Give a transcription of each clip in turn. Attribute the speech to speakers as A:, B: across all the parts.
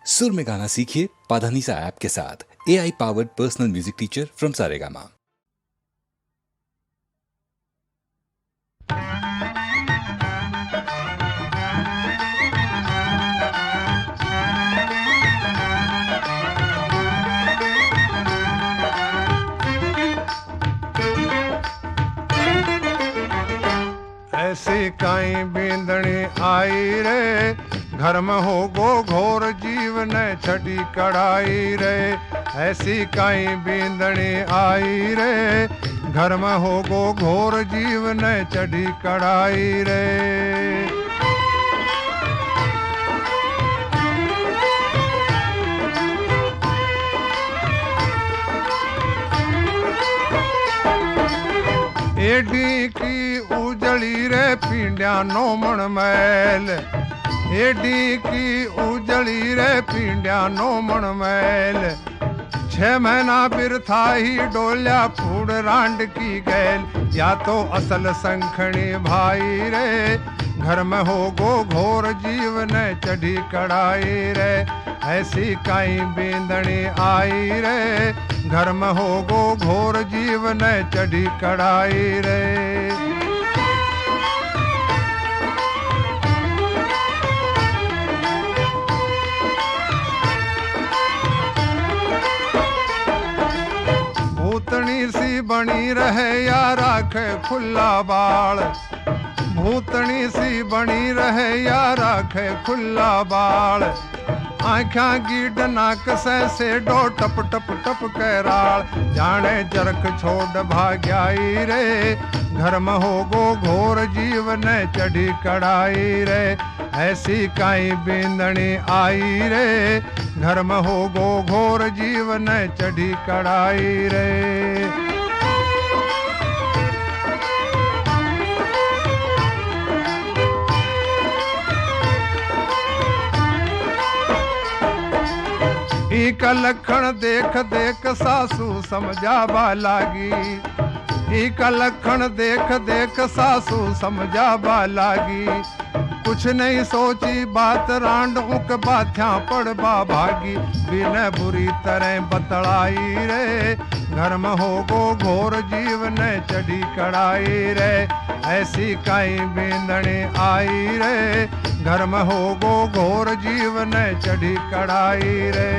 A: सुर में गाना सीखिए पाधानीसा ऐप के साथ। AI powered personal music teacher from Saregama.
B: ऐसी काई बींदणी आई रे, घर में हो गो घोर जीवन छड़ी कड़ाई रे। ऐसी काई बींदणी आई रे, घर में हो गो घोर जीवन चढ़ी कड़ाई रे। एडी की उजड़ी रे पींड्या नोमण मैल, एडी की उजड़ी रे पींड्या नोमण मैल। 6 महीना बिरथा ही डोल्या फूड रांड की गैल, या तो असल संखणी भाई रे। घर में हो गो घोर जीवन चढ़ी कड़ाई रे। ऐसी काई बींदणी आई रे, घर में हो गो घोर जीवन चढ़ी कड़ाई रे। भूतनी सी बनी रहे या राखे खुला बाल, भूतनी सी बनी रहे या राखे खुला बाल। आँखा गीड नाक से डो टप टप टप कराल, जाने जरक छोड़ भाग्याई रे। घर में हो गो घोर जीवन चढ़ी कड़ाई रे। ऐसी काई बींदणी आई रे, घर में हो गो घोर जीवन चढ़ी कड़ाई रे। का लखण देख देख सासू समझावा लागी, का लखण देख देख सासू समझावा लागी। कुछ नहीं सोची बात रांड उक बाथ्या पड़बा भागी, बिन बुरी तरह बतड़ाई रे। घर में हो गो घोर जीवन चढ़ी कड़ाई रे। ऐसी काई बींदणी आई रे, घर में हो गो घोर जीवन चढ़ी कड़ाई रे।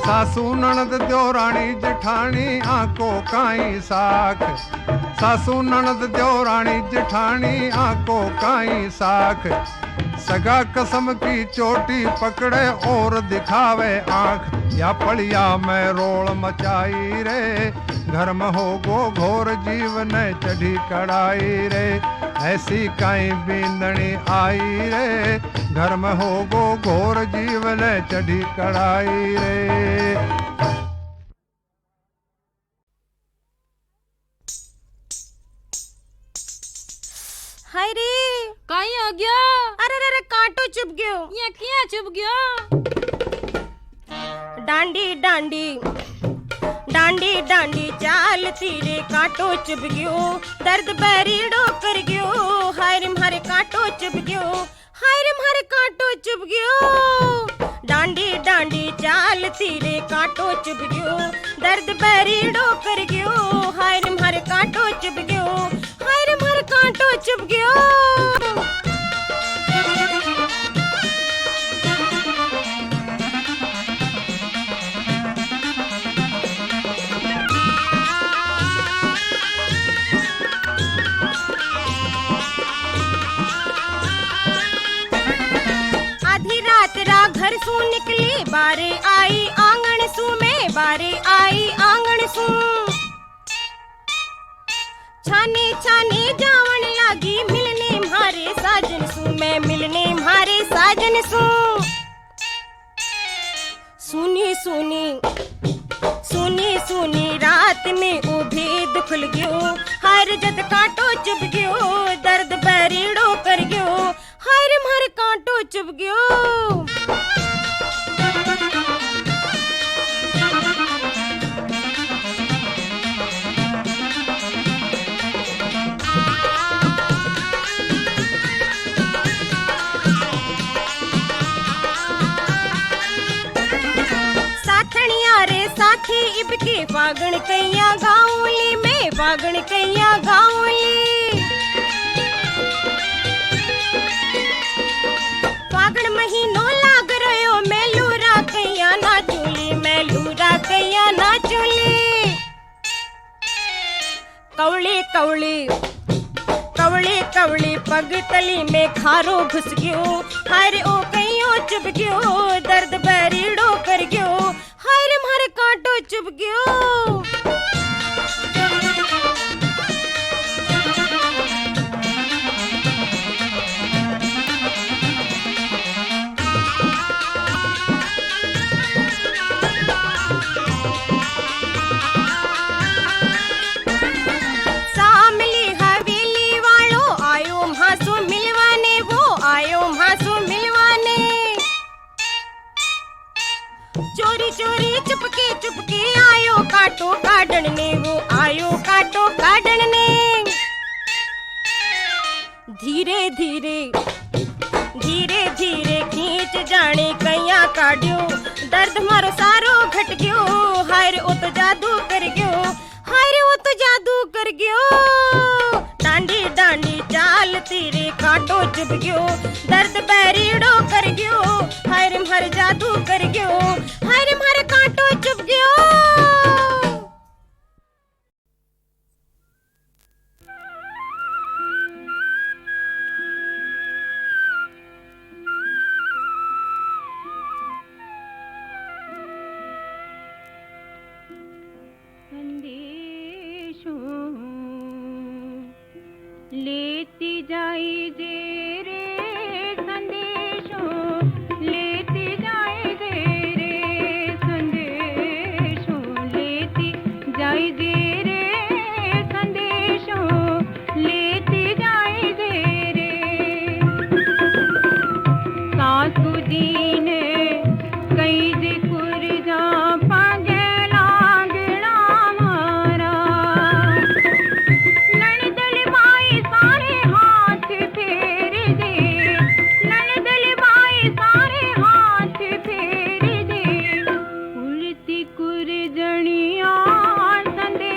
B: सासू ननद द्योराणी जेठानी आंको काई साख, सासू ननद द्योराणी जेठानी आंको काई साख। सगा कसम की चोटी पकड़े और दिखावे आंख, या पड़िया में रोल मचाई रे। घर में हो गो घोर जीवन चढ़ी कड़ाई रे। ऐसी काई बींदणी आई रे, घर में हो गो घोर जीवन चढ़ी कड़ाई रे।
C: हाय रे,
D: काई आ गया?
C: अरे रे रे, कांटो चुभ गयो।
D: ये क्या चुभ गया?
C: डांडी डांडी डांडी डांडी चालती रे, कांटो चुभ गयो। दर्द बैरीडो कर गयो, हाय रे मारे कांटो चुभ गयो, हाय रे मारे कांटो चुभ गयो। डांडी डांडी चालती रे, कांटो चुभ गयो। दर्द बैरीडो कर गयो, हाय रे मारे कांटो चुभ गयो, हाय रे मारे कांटो चुभ गयो। घर सू निकली बारे आई आंगन सू में, बारे आई आंगन सू। छाने छाने जावन लागी मिलने मारे साजन सू, मैं मिलने मारे साजन सू। सुनी सुनी सुनी सुनी रात में ओ भेद खुल गयो, हर जद कांटो चुभ गयो। दर्द बैरीडो कर गयो, हाय रे मारे कांटो चुभ गयो। में फागण कैया गाऊली, में फागण कैया गाऊली। फागण महीनो लाग रयो, मेलूरा कैया नाचूली, मेलूरा कैया नाचूली। कवली कवली कवली कवली पग तली में खारो घुस गयो, हाय ओ कईयो चुभ गयो, दर्द बैरीड़ो कर गयो, हाय मारे कांटो चुभ गयो। चोरी चोरी चुपके चुपके आयो काटो काटन ने, वो आयो काटो काटन ने। धीरे धीरे धीरे धीरे खींच जाने कैया काढ़ियो, दर्द मारो सारो घट गयो, हाय रे ओ तो जादू कर गयो, हाय रे ओ तो जादू कर गयो। डांडी डांडी चाल तेरे कांटो चुभ गयो, दर्द बैरीड़ो कर गयो, हाय रे मारे जादू कर गयो, हाय रे मारे कांटो चुभ गयो।
E: लेती जाई दे रे संदेशों, लेती जाई दे रे संदेशों, लेती जाई दे रे संदेशों, लेती जाई दे रे। सासू जी ने कई जे कुरजा पागे संदेश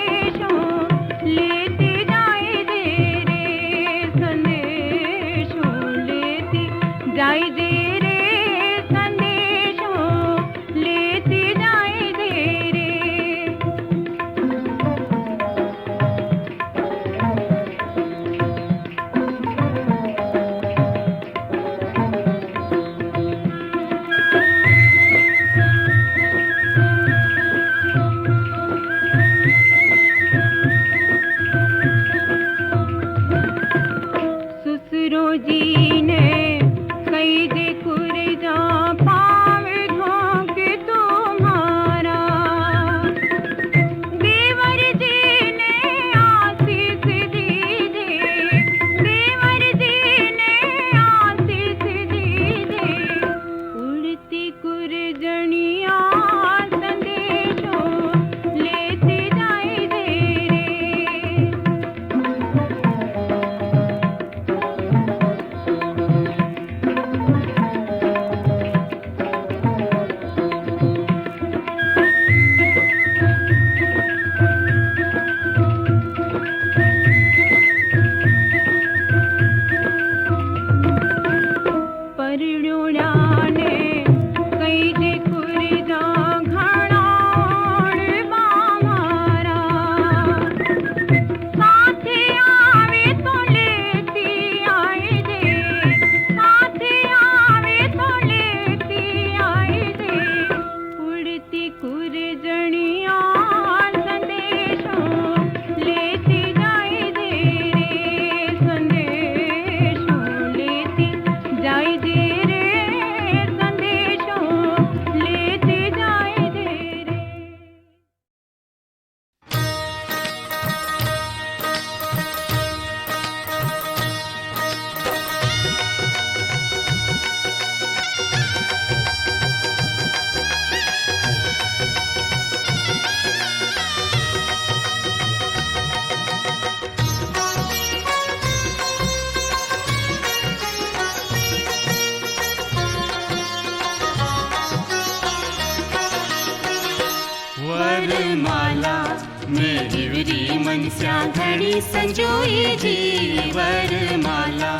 F: मैं हिवरी मनस्या घणी संजोई जी वरमाला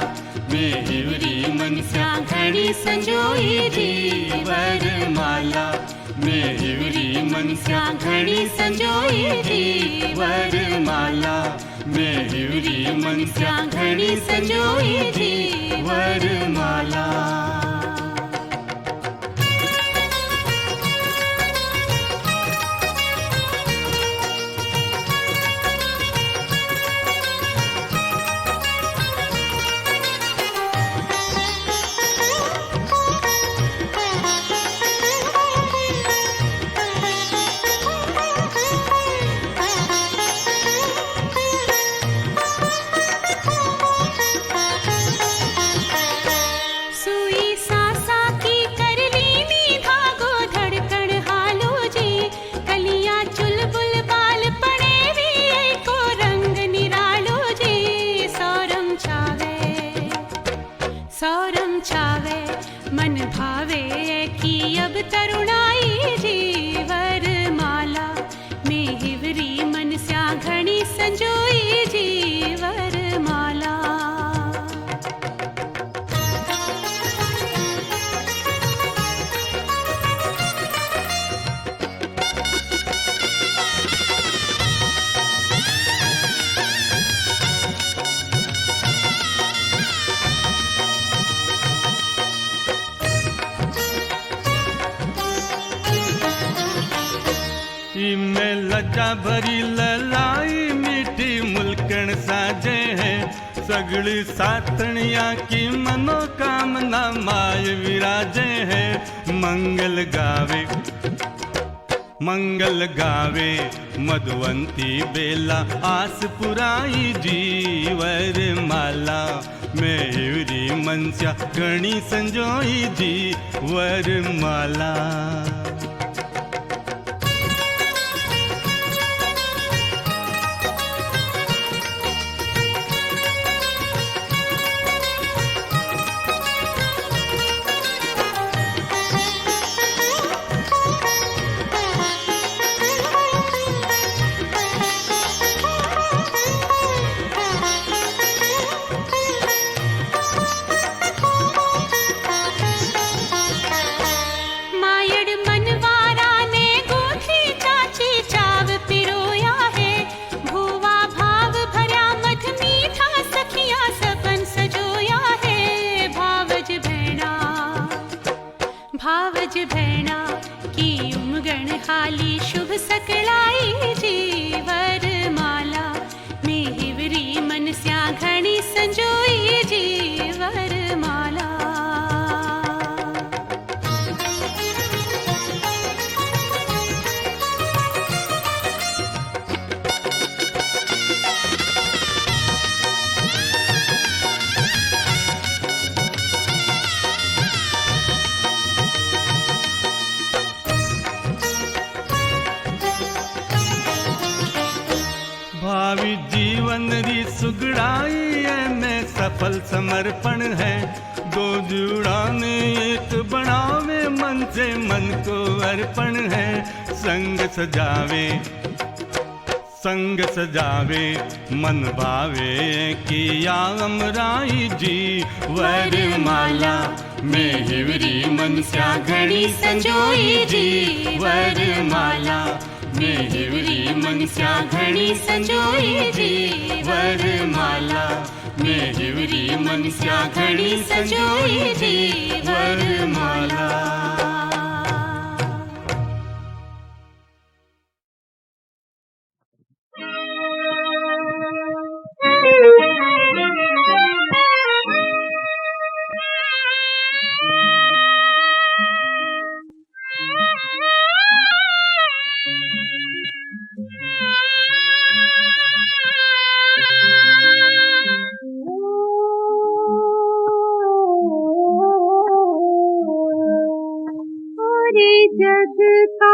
F: मैं हिवरी मनस्या घणी संजोई जी वरमाला मैं हिवरी मनस्या घणी संजोई जी वरमाला मैं हिवरी मनस्या घणी संजोई जी वरमाला
E: सौरम छावे मन भावे की अब तरुणाई जी वरमाला मैं हिवरी मनस्या घणी संजोई जी वरमाला
F: में लज्जा भरी ललाई मीठी मुल्कण साजे है सगड़ी सातनिया की मनोकामना माय विराजे है मंगल गावे मधुवंती बेला आस पुराई जीवर माला मैं हिवरी मनस्या घणी संजोई जी वरमाला
E: भावज भैणा की उमगण हाली शुभ सकलाई जी वरमाला मैं हिवरी मनस्या घणी संजोई जी वरमाला
F: भावी जीवन री सुगड़ाई में सफल समर्पण है दो जुड़ाने एक बनावे मन से मन को अर्पण है संग सजावे मन भावे किया अमराई जी वरमाला मैं हिवरी मनस्या घणी संजोई जी वरमाला मैं हिवरी मनस्या घणी संजोई जी वरमाला मैं हिवरी मनस्या घणी संजोई जी वरमाला
E: जग का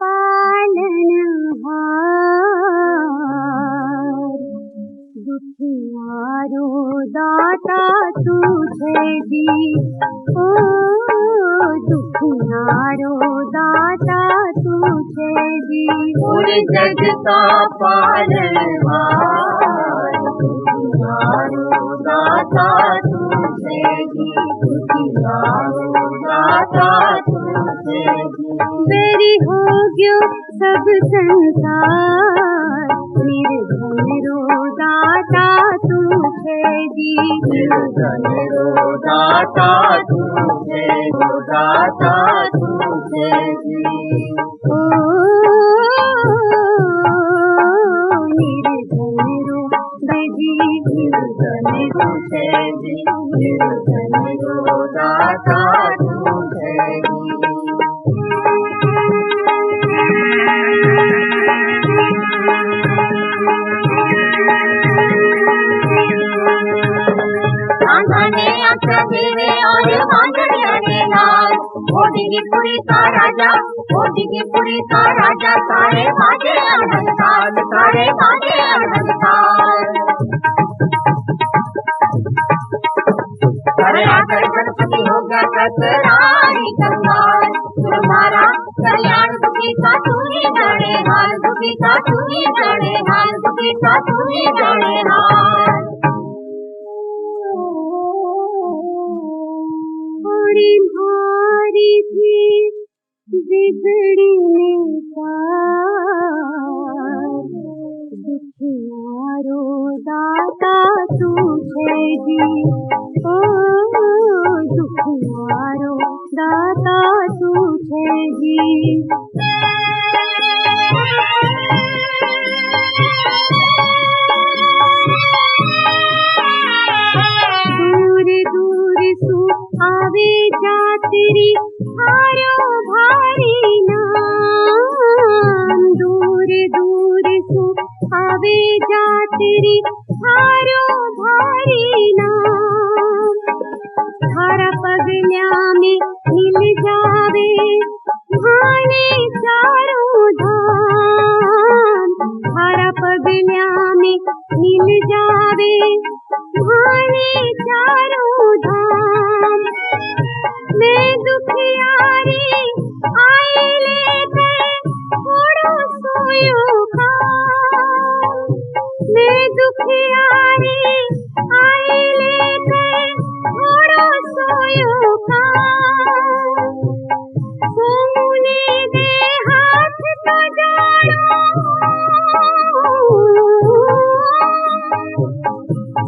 E: पालनहार दुखियारो दाता तुझे दी ओ दुखियारो दाता तुझे छे जी।
G: पूरे जग का पालनहार दुखियारो दाता तू छे जी। दुखियारो दाता तू छे जी।
E: बेरी हो गयो सब संसार निर्धन रो दाता तू छे जी।
G: निर्धन रो दाता तू छे रो दाता तू छे जी।
E: ओ निर्धन रो बेजी
G: निर्धन रो छे जी। निर्धन रो दाता तू छे जी।
E: आंधने आंखें देवे और बांधने ने लाल। ओडिगी पुरी का राजा, ओडिगी पुरी का राजा, सारे बाजे अड़हन ताल, सारे बाजे अड़हन ताल। अरे आकर गणपति हो गया कतराई कंगाल। तुम्हारा कल्याण दुखी का तू ही जाने हाल, दुखी का तू ही जाने हाल, दुखी का तू ही जाने हाल। थोड़ी भारी थी बिगड़ी निसार, दुखियारो दाता तू छे जी। ओ दुखियारो दाता तू छे जी। दूर दूर सु आवे जातरी हारो भारी नाम। दूर दूर सु आवे जातरी हारो भारी नाम। थारा पगल्या में मिल जावे भाने चारों धाम। थारा पगल्या में मिल जावे भाने चारों धाम। मैं दुखियारी आई लेकर थोड़ो सोयो काम। मैं दुखियारी आई लेकर थोड़ो सोयो काम। सोने दे हाथ तो जानो,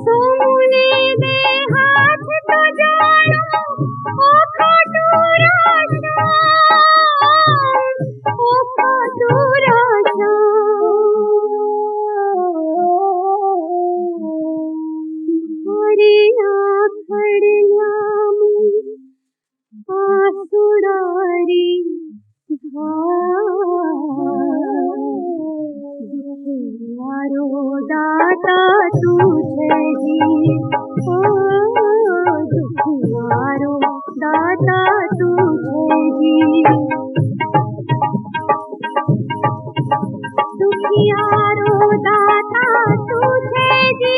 E: सोने दे हाथ तो जानो, ओ खटूरा शाम, ओ खटूरा शाम। हरी आखड़िया में आसुड़ारी दुखियारो दाता तू छे जी। ओ दुखियारो दाता तू छे जी। दुखियारो दाता तू छे जी।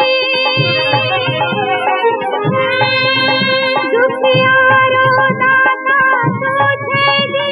E: दुखियारो दाता तू छे जी। दुखियारो दाता तू छे जी।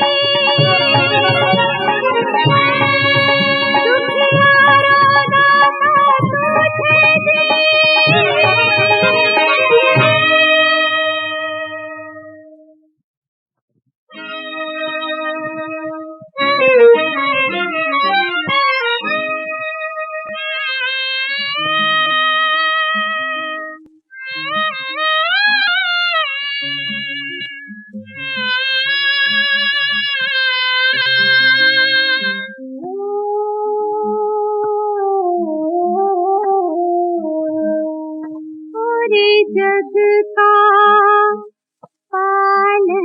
E: पूरे जग का पालनहार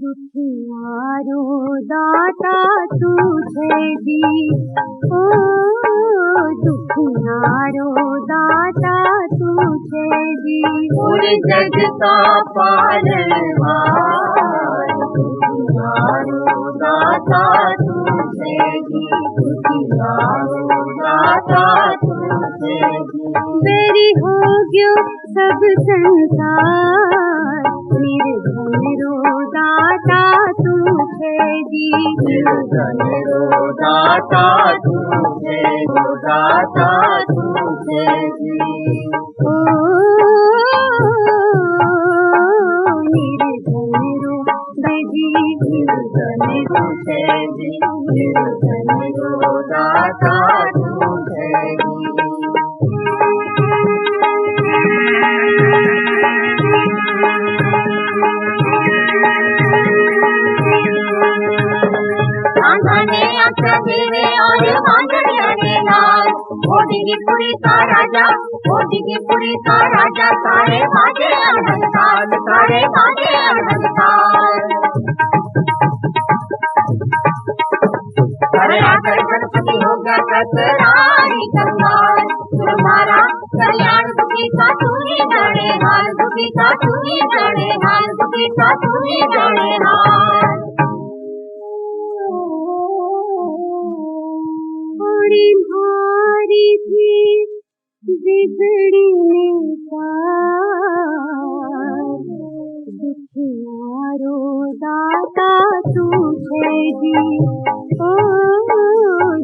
E: दुखियारो दाता तू छे जी। ओ दुखियारो दाता तू छे जी।
G: पूरे जग का पालनहार दुखियारो दाता तू छे जी। दुखियारो दाता तू छे जी।
E: बेरी हो गयो सब संसार निर्धन रो दाता तू है जी,
G: निर्धन रो दाता तू है, रो दाता तू है जी।
E: ओ निर्धन रो बजी,
G: निर्धन रो है जी, निर्धन रो दाता तू है जी।
E: ने आख्या देवे और मांगड़िया ने लाल, ओडिगी पुरी का राजा, ओडिगी पुरी का राजा, सारे बाजे अड़हल ताल, सारे बाजे अड़हल ताल। अरे आकर गणपति हो गया कसरारी कंगाल, तुम्हारा कल्याण दुखी का तू ही जाने हाल, दुखी का तू ही जाने हाल, दुखी का तू ही जाने हाल। थोड़ी भारी थी बिगड़ी ने सार, दुखियारो दाता तू है जी, ओ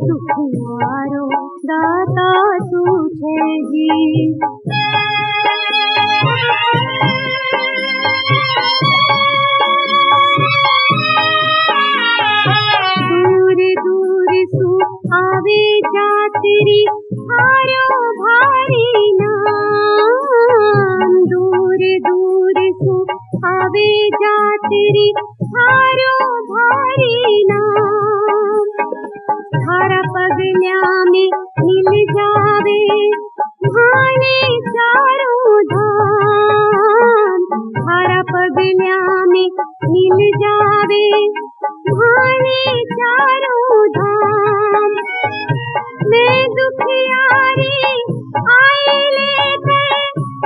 E: दुखियारो दाता तू है जी। दूर दूर सु आवे जा तेरी हारो भारी नाम, दूर दूर सु आवे जा तेरी हारो भारी नाम। थारा पगल्या में मिल जावे भाने चारों धाम, थारा पगल्या में मिल जावे भाने चारों धाम। मैं दुखियारी आई लेकर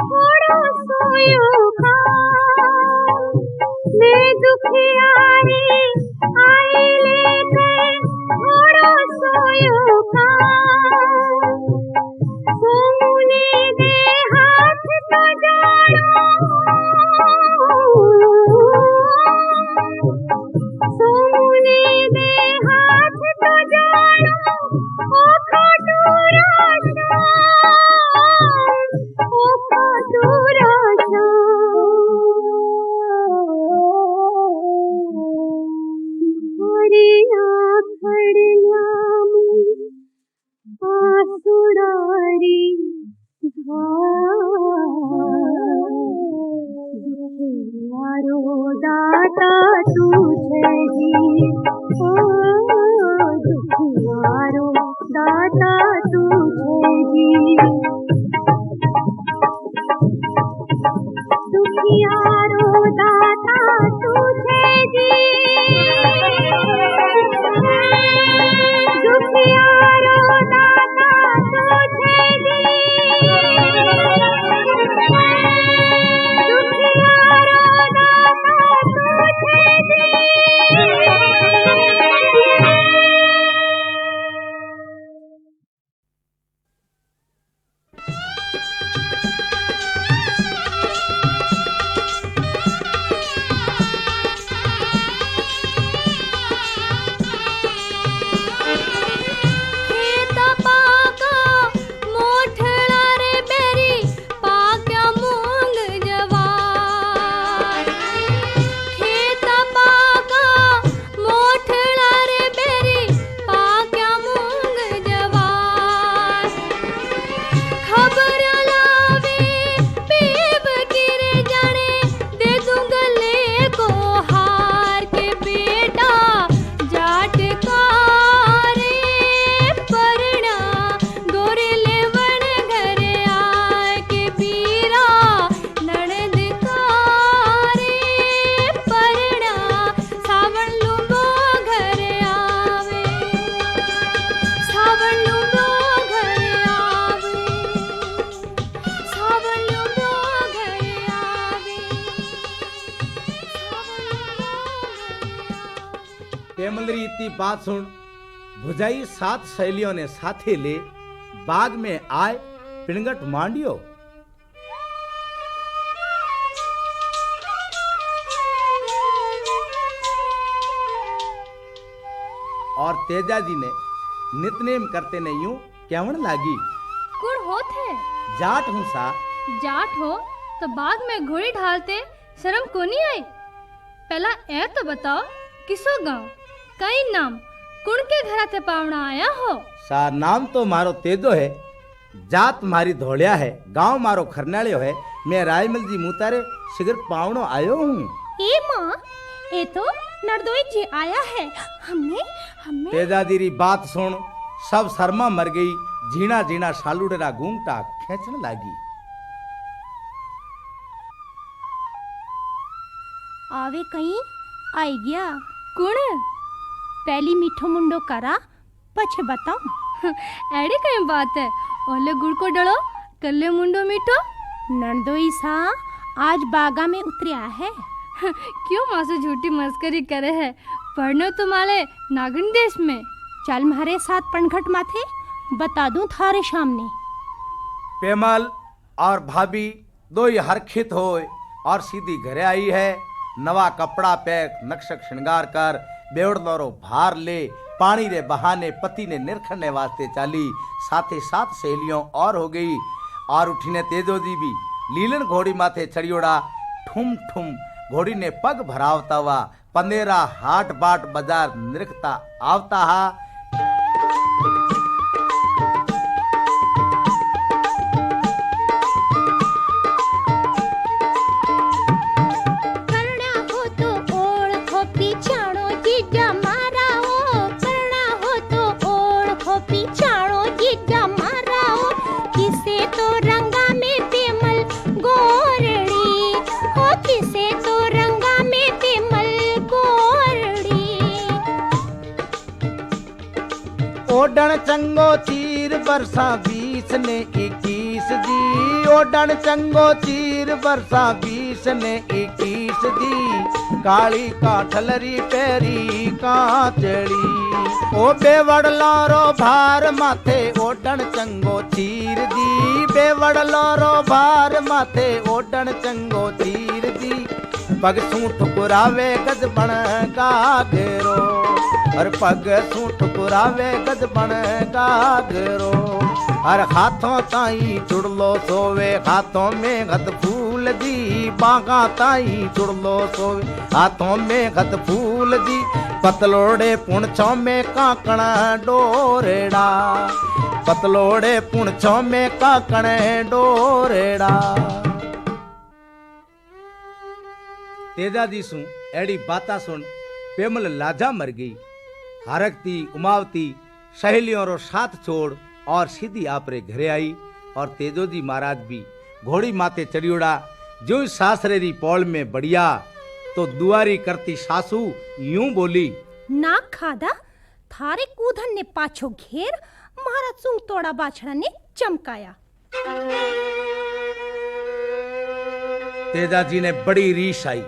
E: थोड़ो सोयो काम, मैं दुखियारी आई लेकर थोड़ो सोयो काम। सोने दे हाथ तो जानो, सोने दे हाथ तो जानो, ओ खटूरा शाम, ओ खटूरा शाम। हरे आखड़िया में आसुड़ारी दुखियारो दाता तू है जी, ओ दुखियारो दाता तू है जी। दुखियारो दाता तू है जी, दुखियारो दाता तू है जी, दुखियारो दाता तू है जी।
H: पेमलरी इतनी बात सुन भुजाई 7 सहेलियों ने साथे ले बाग में आए पिणगट मांडियो। और तेजा जी ने नितनेम करते ने यूं केवण लागी।
D: कुण होत है?
H: जाट हूं सा।
D: जाट हो तो बाग में घोड़ी ढालते शर्म को नहीं आई? पहला ए तो बताओ किसो गांव कई नाम कुण के घरा थे पावना आया हो?
H: सा नाम तो मारो तेजो है, जात मारी धोलिया है, गांव मारो खरनालियो है। मैं रायमल जी मुतारे शिगर पावनो आयो हूँ।
C: ए माँ, ए तो नरदोई जी आया है। हमने
H: तेजा जी री बात सुन सब शर्मा मर गई। झीना झीना शालूडेरा घूंघटा खेचने लागी।
C: आवे कहीं आई गया।
D: कुण?
C: पहली मीठो मुंडो करा पछे बताऊं।
D: एड़ी कई बात है, ओले गुड़ को डलो कल्ले मुंडो मीठो।
C: नरदोई सा आज बागा में उतरिया है।
D: क्यों माँ से झूठी मस्करी करे है? पढ़ने तुम्हारे नागन देश में।
C: चल मारे साथ पनघट माथे बता दूं थारे सामने।
H: पेमल और भाभी दो ही हरखित होए और सीधी घरे आई है। नवा कपड़ा पैक नक्शक श्रृंगार कर बेवड़ दौरो भार ले पानी रे बहाने पति ने निरखने वास्ते चाली। साथे साथ सहेलियों और हो गई और उठीने तेजो जी भी लीलन घोड़ी माथे चढ़ियोड़ा। ठुम ठुम घोड़ी ने पग भरावता हुआ पंदेरा हाट बाट बाजार निरखता आवता हा। ओडन चंगो चीर बरसा 20 ने 21 दी। ओडन चंगो चीर बरसा 20 ने 21 दी। काली काठलरी पैरी काचड़ी ओ बेवड़ लारो भार माथे ओडन चंगो चीर दी। बेवड़ लारो भार माथे ओडन चंगो चीर दी। पग सूठ पुरावे गज बण का घेरो और पग सूठ पुरावे गज बण का घेरो। हर हाथों ताई चुड़लो सोवे हाथों में गत फूल दी। बागा ताई चुड़लो सोवे हाथों में गत फूल दी। पतलोड़े पुणछों में काकण डोरेड़ा। पतलोड़े पुणछों में काकण डोरेड़ा। तेजा जी सु एड़ी बाता सुन पेमल लाजा मर गई। हरकती उमावती सहेलियों रो साथ छोड़ और सीधी आपरे घरे आई। और तेजो जी महाराज भी घोड़ी माथे चढ़ियोड़ा। जो सासरे री पौल में बढ़िया तो दुआरी करती सासू यूं बोली।
C: ना खादा थारे कूधन ने पाछो घेर महाराज सुंग तोड़ा बाछड़ा ने चमकाया।
H: तेजा जी ने बड़ी रीस आई।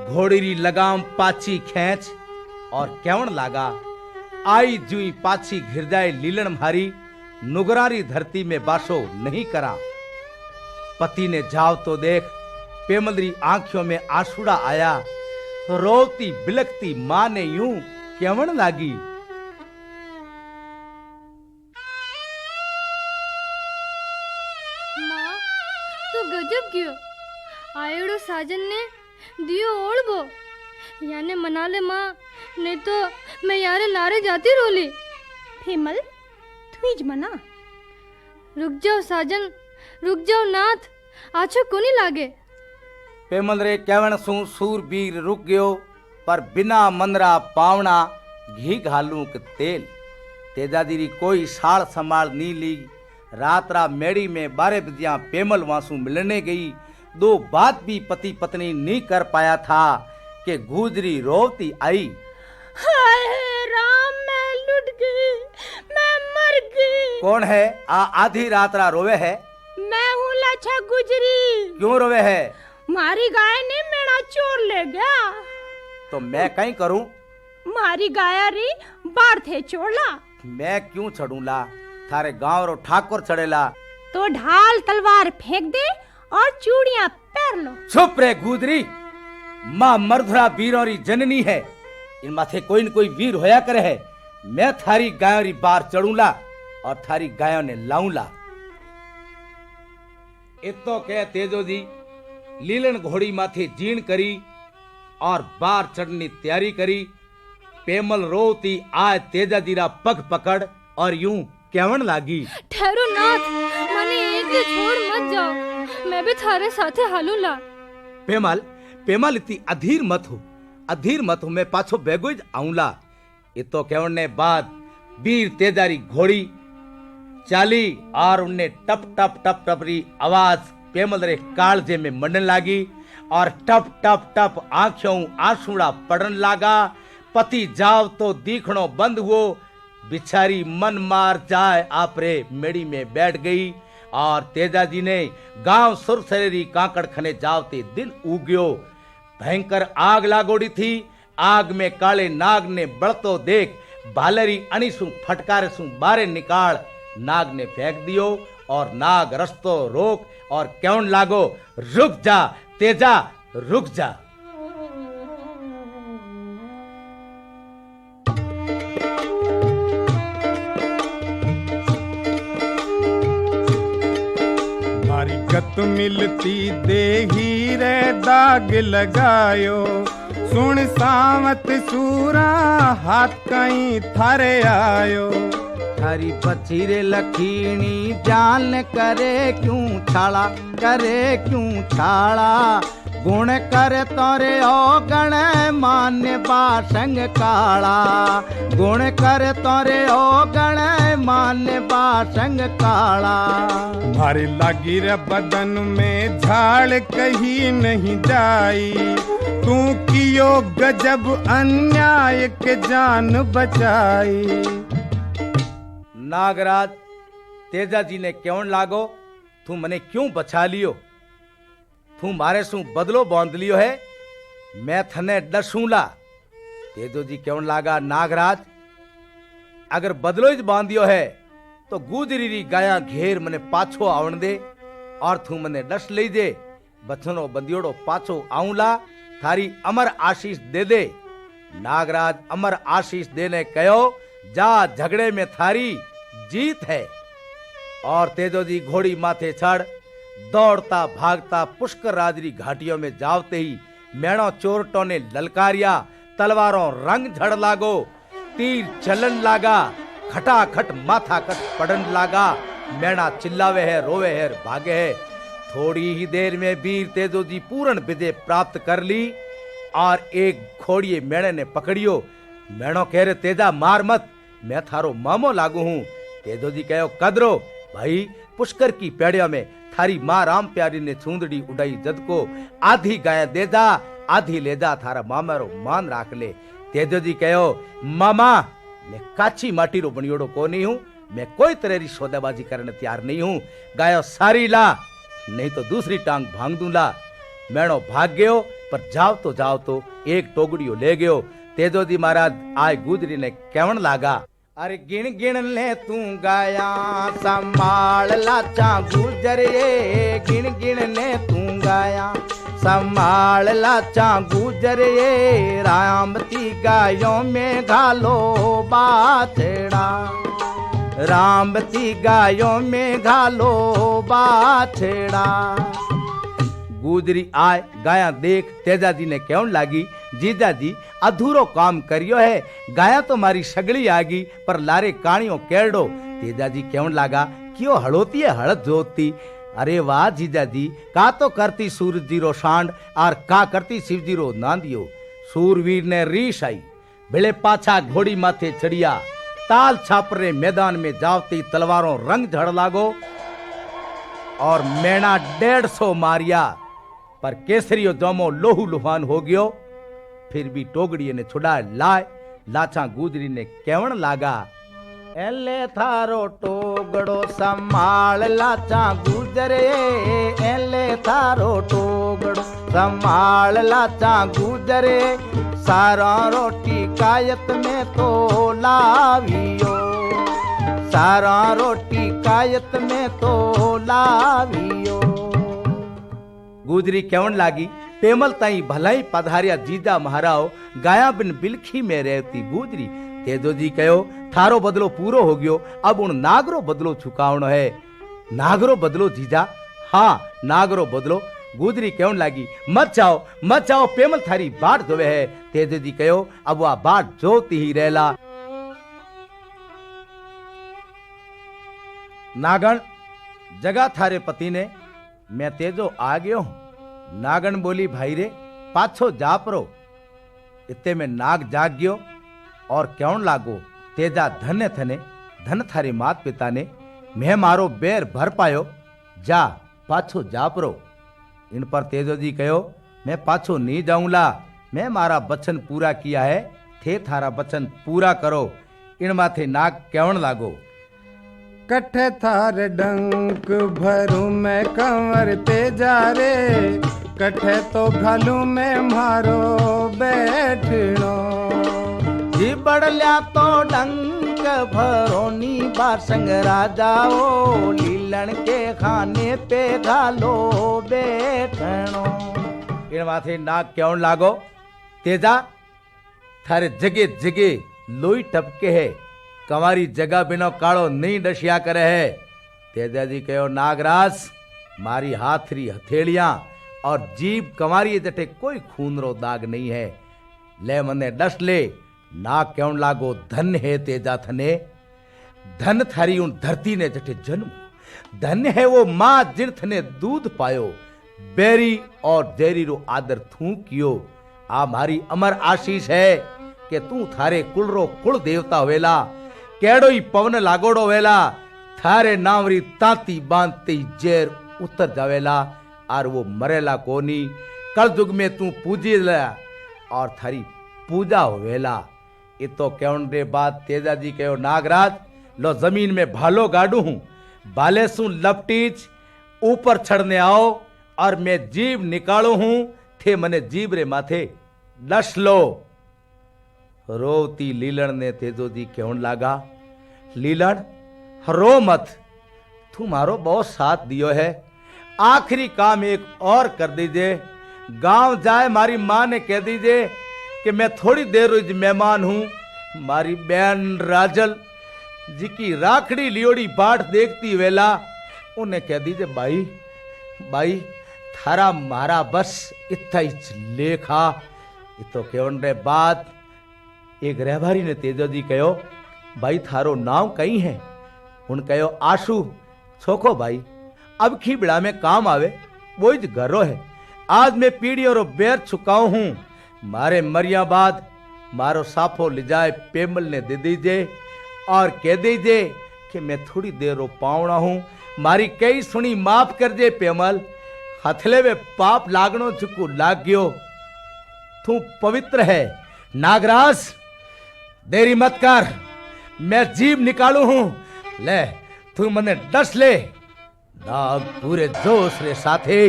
H: घोड़ी री लगाम पाछी खेच और केवण लागा। आई जुई पाछी घिरजाए लीलन मारी नुगरारी धरती में बासो नहीं करा। पति ने जाव तो देख पेमलरी आंखों में आंसुड़ा आया। रोती बिलकती मां ने यूं केवण लागी।
D: माँ तू गजब क्यों आयोड़ो साजन ने दियो ओढ़बो याने मना ले माँ, नहीं तो मैं यारे लारे जाती रोली।
C: फेमल तुझ मना।
D: रुक जाओ साजन, रुक जाओ नाथ, आछो कोनी लागे।
H: पेमल रे केवण सू सूरबीर रुक गयो पर बिना मनरा पावना घी घालू के तेल। तेजादी री कोई साल संभाल नी ली। रात रा मेड़ी में 12 बजिया पेमल वासू मिलने गई। 2 बात भी पति पत्नी नहीं कर पाया था कि गुजरी रोती आई।
C: हाय राम मैं लुट गई, मैं मर गई।
H: कौन है आधी रात रा रोवे है?
C: मैं हूँ लच्छा गुजरी।
H: क्यों रोवे है?
C: मारी गाय ने मेरा चोर ले गया।
H: तो मैं कहीं करूं?
C: मारी गाय री बाढ़ थे छोड़ला।
H: मैं क्यों छड़ूला? थारे गांव रो ठाकुर चढ़ेला।
C: तो ढाल तलवार फेंक दे और चूड़ियां पहन लो।
H: चुप रे गुदरी, माँ मर्धरा वीरों री जननी है। इन माथे कोई न कोई वीर होया करे है। मैं थारी गायों री बार चढ़ूला और थारी गायों ने लाऊंला। इतो कह तेजो जी लीलन घोड़ी माथे जीण करी और बार चढ़नी तैयारी करी। पेमल रोती आए तेजा जीरा पग पकड़ और यूं कहवन लागी,
D: ठहरो नाथ, मने एक भी छोड़ मत जाओ, मैं भी थारे साथे हालूला।
H: पेमल इतनी अधीर मत हो, मैं पाछो बेगोज आऊंला। इतो कहवन ने बाद वीर तेजारी घोड़ी चाली और उनने टप टप टप टप री आवाज पेमल रे कालजे में मंडन लागी और टप टप टप आंखों आंसूड़ा पड़न लागा। पति जाव तो दीखणो बंद हुओ, बिचारी मन मार जाए आपरे मेड़ी में बैठ गई। और तेजा जी ने गांव सुरसरेरी कांकड़ खने जावते दिन उग्यो। भयंकर आग लागोड़ी थी। आग में काले नाग ने बढ़तो देख भालरी अणीसू फटकारे सू बारे निकाल नाग ने फेंक दियो और नाग रस्तो रोक और कहन लागो, रुक जा तेजा, रुक जा।
B: मारी गत मिलती देही रे दाग लगायो, सुन सावत सूरा हाथ कहीं थारे आयो।
H: थारी बची रे लखीणी जान करे क्यों छाड़ा, करे क्यों छाड़ा। गुण करे तोरे ओ गण मान बासंग काला, गुण करे तोरे ओ गण मान बासंग काला।
B: मारे लागी रे बदन में झाड़ कहीं नहीं जाई, तू कियो गजब अन्याय के जान बचाई।
H: नागराज तेजा जी ने क्यों लागो, तू मने क्यों बचा लियो, तू मारे सू बदलो बांध लियो है, मैं थने डसूला। तेजो जी क्यों लागा, नागराज अगर बदलो ही बांधियो है तो गुजरी री गाया घेर मने पाछो आवण दे और तू मने डस ले दे। बचनो बंदियोड़ो पाछो आऊला, थारी अमर आशीष दे दे। नागराज अमर आशीष देने कहो, जा झगड़े में थारी जीत है। और तेजो जी घोड़ी माथे चढ़ दौड़ता भागता पुष्कर राजरी घाटियों में जावते ही मैणो चोरटों ने ललकारिया, तलवारों रंग झड़ लागो, तीर चलन लागा, खटाखट माथा कट पड़न लागा। मैणा चिल्लावे है, रोवे है, भागे है। थोड़ी ही देर में वीर तेजो जी पूर्ण विजय प्राप्त कर ली और एक घोड़िए मेणे ने पकड़ियो। मैणो कह रहे, तेजा मार मत, मैं थारो मामो लागू हूं। तेजो जी कहो, कदरो भाई, पुष्कर की पेड़िया में थारी माँ राम प्यारी ने छूंदड़ी उड़ाई जद को आधी गाय दे जा, आधी ले जा, थारा मामा रो मान राख ले। तेजो जी कहो, मामा मैं काची माटी रो बनियोड़ो को नहीं हूं, मैं कोई तरह री सौदेबाजी करने तैयार नहीं हूं। गायो सारी ला, नहीं तो दूसरी टांग भांग दूंला। मैणो भाग गयो, पर जाओ तो एक टोगड़ियो ले गयो। तेजो जी महाराज आय गुजरी ने कहवन लागा, अरे गिण गिण ले तू गाया, संभाल लाचा गुजर ये। गिण गिण ले तू गाया, संभाल लाचा गुजर ये। रामती गायों में घालो बाछड़ा, रामती गायों में घालो बाछड़ा। गुजरी आय गाया देख तेजा जी ने कहन लागी, जीजा जी अधूरो काम करियो है, गाया तो मारी सगड़ी आगी पर लारे काणियों केड़ो। तेजा जी कहन लागा, क्यों हड़ोती है हड़त जोतती। अरे वाह जीजा जी, का तो करती सूरज जी रो सांड और का करती शिव जी रो नांदियो। सूरवीर ने रीश आई, भिले पाछा घोड़ी माथे चढ़िया। ताल छापरे मैदान में जावती तलवारों रंग झड़ लागो और मैना 150 मारिया, पर केसरियो जोमो लोहू लुहान हो गयो। फिर भी टोगड़िए ने छुड़ा लाए। लाचा गुजरी ने कहवन लागा, एले थारो टोगड़ो संभाल लाचा गुजरे। एले थारो टोगड़ो संभाल लाचा गुजरे। सारा रोटी कायत में तो लावियो, सारा रोटी कायत में तो लावियो। गुजरी कहवन लागी, पेमल ताई भलाई पधारिया जीजा महाराव गाया बिन बिलखी में रहती गुजरी। तेजो जी कहो थारो बदलो पूरो हो गयो, अब उन नागरो बदलो चुकावनो है। नागरो बदलो जीजा? हाँ नागरो बदलो। गुजरी कहन लागी मत जाओ पेमल थारी बाट जोवे है। तेजो जी कहो अब वह बाट जोती ही रहला। नागण जगा थारे पति ने, मैं तेजो आ गयो हूं। नागण बोली भाई रे पाछो जापरो। इतने में नाग जाग गयो और क्यों लागो तेजा धन्य थने, धन थारे मात पिता ने, मैं मारो बेर भर पायो, जा पाछो जापरो। इन पर तेजो जी कहो मैं पाछो नहीं जाऊंला, मैं मारा वचन पूरा किया है, थे थारा वचन पूरा करो। इन माथे नाग क्यों लागो
B: कट्ठे थार डंक भरू मैं कंवर तेजा रे, कट्ठे तो घालू मैं मारो बैठनो।
H: जी बड़ल्या तो डंक भरोनी बासंग राजाओ, लीलन के खाने पे घालो बैठनो। इन माथे नाग क्यों लागो तेजा थारे जगे जगे लोई टपके है, कमारी जगह बिनो काड़ो नहीं डशिया करे है। तेजा जी कहो नागराज मारी हाथरी हथेलियां और जीभ कमारी जटे कोई खूनरो दाग नहीं है, ले मने डस ले। नाग क्यों लागो धन है तेजा थने, धन थारी उन धरती ने जटे जन्म, धन है वो मां जिर्थ ने दूध पायो, बेरी और जेरी रो आदर थू कियो। आ मारी अमर आशीष है कि तू थारे कुलरो कुल देवता वेला, केड़ो ही पवन लागोड़ो वेला, थारे नावरी ताती बांधते जेर उतर जावेला, और वो मरेला कोनी। कल युग में तू पूजी ला और थारी पूजा होवेला। इतो क्यों रे बात तेजा जी कहो नागराज लो जमीन में भालो गाड़ू हूं, बाले सु लपटीच ऊपर चढ़ने आओ और मैं जीव निकालू हूं, थे मने जीव रे माथे डस लो। रोती लीलन ने तेजो जी क्यों लागा लीलन रो मत, तू मारो बहुत साथ दियो है, आखिरी काम एक और कर दीजिए। गांव जाए मारी मां ने कह दीजिए कि मैं थोड़ी देर रोज मेहमान हूं। मारी बहन राजल जी की राखड़ी लियोड़ी बाट देखती वेला उन्हें कह दीजिए भाई थारा मारा बस इतना ही लेखा। तो केवन रे बात एक रहबारी ने तेजो जी कहो भाई थारो नाम कई है? उन कहो आशु। छोको भाई अब की बिड़ा में काम आवे वो ही घरो है। आज मैं पीढ़ियों रो बेर चुकाऊ हूं, मारे मरिया बाद मारो साफो ले जाए पेमल ने दे दीजिए और कह दीजिए कि मैं थोड़ी देर रो पावना हूं, मारी कई सुनी माफ कर दे पेमल, हथले में पाप लागनो चुकू लाग गयो, तू पवित्र है। नागराज देरी मत कर, मैं जीव निकालू हूं, ले तू मने डस ले। नाग पूरे जोश रे साथे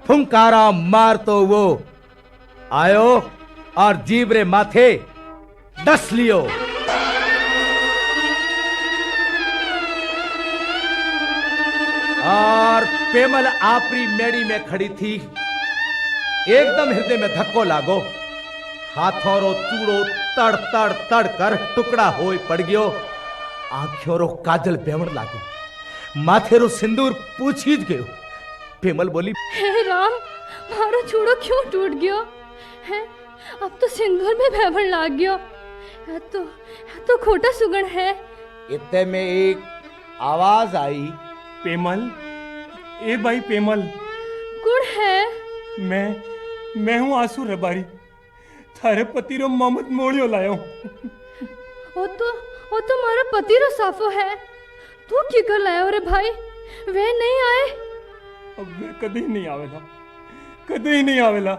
H: फुंकारा मार तो वो आयो और जीव रे माथे डस लियो। और पेमल आपरी मेड़ी में खड़ी थी, एकदम हृदय में धक्को लागो, हाथों रो चूड़ो तड़ तड़ तड़ कर टुकड़ा होई पड़ गयो, आंखों रो काजल बेवण लागो, माथे रो सिंदूर पूछी गयो। पेमल बोली
D: हे राम मारो चूड़ो क्यों टूट गयो है, अब तो सिंदूर में बेवण लाग गयो, है तो खोटा सुगण है।
H: इतने में एक आवाज आई,
F: पेमल ए भाई पेमल।
D: गुण है?
F: मैं हूँ आंसू रबारी, थारे पति रो मोहम्मद मोड़ियो लायो।
D: वो तो मारा पति रो साफो है, तू की कर लायो रे भाई? वे नहीं आए?
F: अब वे कदी नहीं आवेला, कदी नहीं आवेला,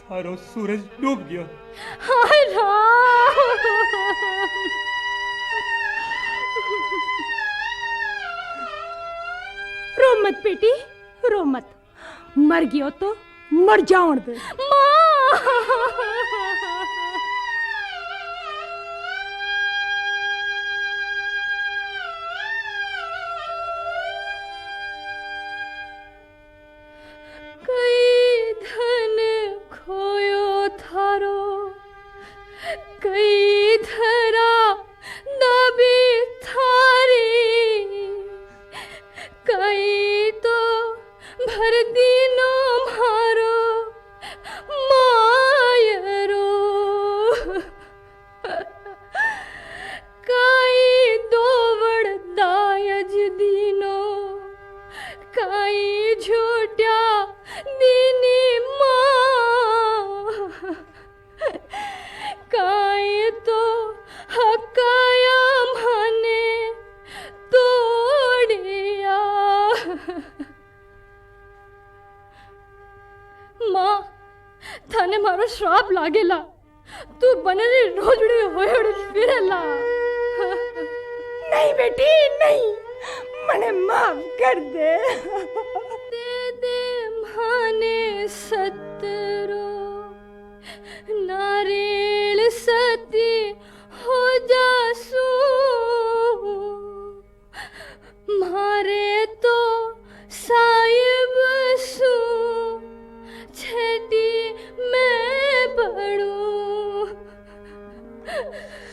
F: थारो सूरज डूब गयो।
D: हाय राम।
C: रो मत बेटी रो मत, मर गयो तो मर जाओण दे।
D: कई धन कई धरा दबी थारी, कई तो भर दीनो मारो मायरो, कई दोवड़ दायज दीनो, कई झूठा दीनी माँ, कई तो हकाया माने तोड़िया। माँ, थाने मारो श्राप लागेला, तू बनेली रोजड़ी होयड़ फिरेला।
C: नहीं बेटी नहीं, मने माफ कर दे।
D: दे दे माने सतरो, नारेल सती हो जासू, मारे तो साहिब सू छेटी मैं पड़ू।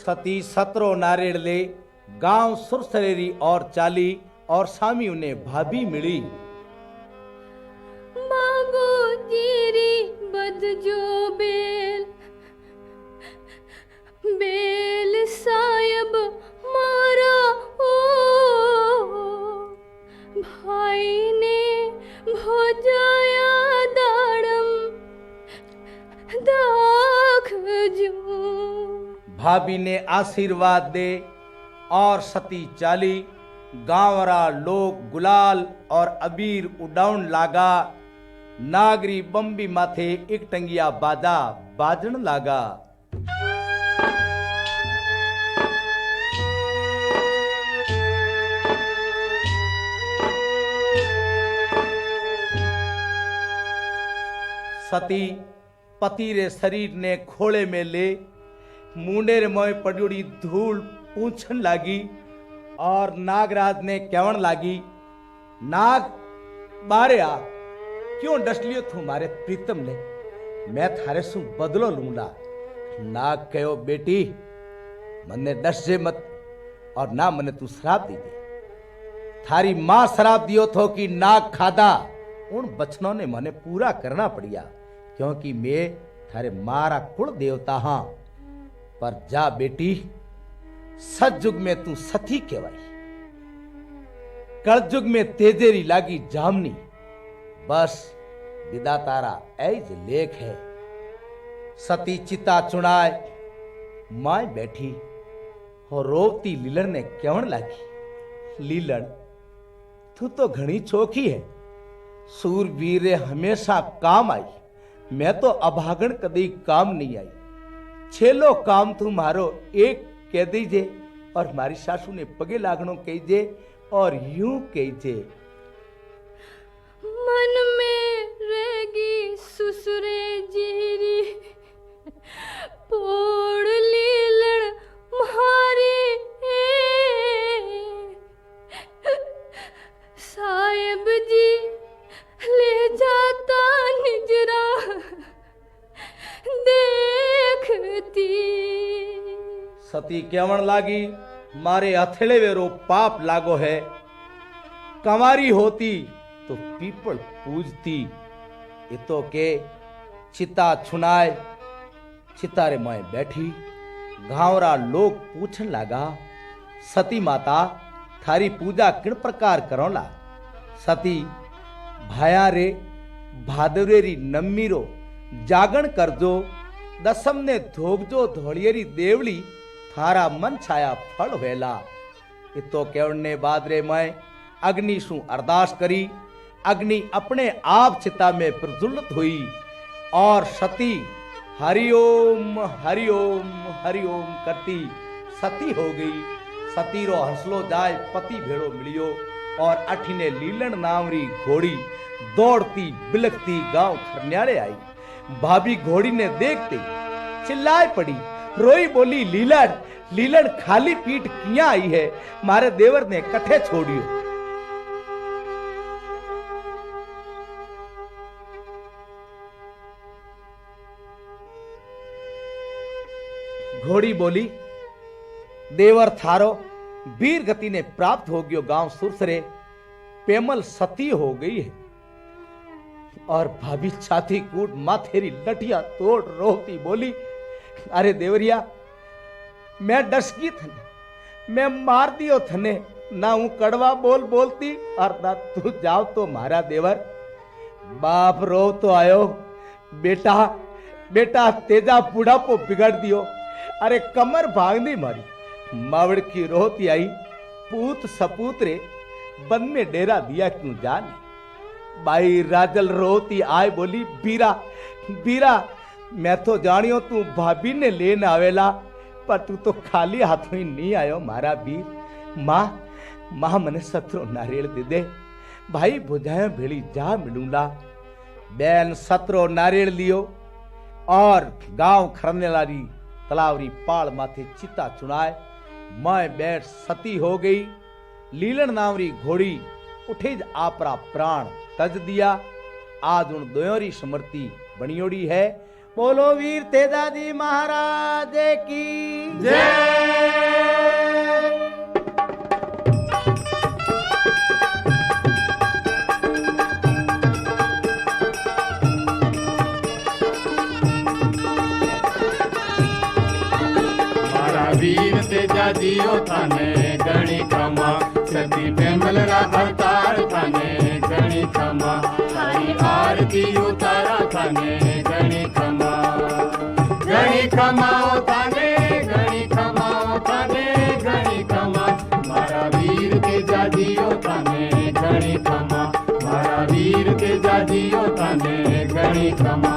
H: सती सतरो नारेड़ ले गांव सुरसरेरी और चाली और सामी उन्हें भाभी मिली।
D: बाबू जीरी बद जो बेल, बेल साहिब मारा ओ, भाई ने भोजाया दाड़म दाख जू।
H: भाभी ने आशीर्वाद दे और सती चाली गांवरा लोग गुलाल और अबीर उडाउन लागा। नागरी बम्बी माथे एक टंगिया बाजा बाजन लागा। सती पति रे शरीर ने खोले में ले मुंडे रे मोय पड़ोड़ी धूल पूछन लागी और नागराज ने कहवन लागी, नाग बारे आ, क्यों डस लियो तू मारे प्रीतम ने, मैं थारे सु बदलो लूंगा। नाग कहो, बेटी मने डस जे मत और ना मने तू शराब दी दे। थारी मां शराब दियो थो कि नाग खादा, उन बचनों ने मने पूरा करना पड़िया, क्योंकि मैं थारे मारा कुल देवता हाँ। पर जा बेटी, सतयुग में तू सती कहवाई, कलयुग में तेजेरी लागी जामनी। बस विदा तारा ऐज लेख है। सती चिता चुनाए माय बैठी और रोती लीलन ने कहवन लागी, लीलन तू तो घनी चोखी है, सूरवीर हमेशा काम आई, मैं तो अभागन कदी काम नहीं आई। छेलो काम तू मारो एक कह दीजे और मारी सासू ने पगे लागनो कहीजे और यूं कहीजे,
D: मन में रहेगी ससुरे जीरी, पोड़ लीलड़ मारी साहिब जी ले जाता निजरा देखती।
H: सती केवण लागी, मारे हथेले वेरो पाप लागो है, कंवारी होती तो पीपल पूजती। ये तो के चिता छुनाए चितारे माए बैठी। गांवरा लोग पूछन लागा, सती माता थारी पूजा किन प्रकार करोला। सती भाया रे भादरेरी नम्मीरो जागण करजो, दसम ने धोगजो धोलियरी देवली, थारा मन छाया फल वेला। ये तो केवड़ने बाद रे मैं अग्नि सु अरदास करी। अग्नि अपने आप चिता में प्रज्वलित हुई और सती हरिओम हरिओम हरिओम करती सती हो गई। सती रो हंसलो जाय पति भेड़ो मिलियो और अठीने लीलन नामरी घोड़ी दौड़ती बिलकती गांव खरन्याले आई। भाभी घोड़ी ने देखते चिल्लाए पड़ी, रोई बोली, लीलन लीलन खाली पीठ किया आई है, मारे देवर ने कठे छोड़ियो। घोड़ी बोली, देवर थारो वीर गति ने प्राप्त हो गयो गांव सुरसरे, पेमल सती हो गई है। और भाभी छाती कूट माथेरी लठिया तोड़ रोती बोली, अरे देवरिया मैं डसकी थने, मैं मार दियो थने, ना हूं कड़वा बोल बोलती और ना तू जाओ तो मारा देवर। बाप रो तो आयो, बेटा बेटा तेजा बुढ़ापो बिगड़ दियो। अरे कमर भागनी मारी, मावड़ की रोती आई, पूत सपूत रे बन में डेरा दिया क्यों जाने। बाई राजल रोती आए बोली, बीरा बीरा मैं तो जानियो तू भाभी ने लेन आवेला, पर तू तो खाली हाथों ही नहीं आयो मारा वीर। माँ माँ मने सतरो नारियल दे दे, भाई बुझाए भेड़ी जा मिलूंगा। बैन सतरो नारियल लियो और गांव खरने लारी तलावरी पाल माथे चिता चुनाए। मैं बैठ सती हो गई, लीलन नावरी घोड़ी उठे आपरा प्राण तज दिया। आज उन दोयोरी स्मृति बनियोड़ी है। बोलो वीर तेजाजी महाराज की जय।
G: वीर तेजा जियो थाने गणी खमा, सती पेमल रा अवतार थाने गणी खमा, थारी आरती उतारा थाने गणी खमा, गणी खमाओ थाने गणी खमाओ थाने गणी खमा। मारा वीर तेजा जियो थाने गणी खमा, मारा वीर तेजा जियो थाने गणी खमा।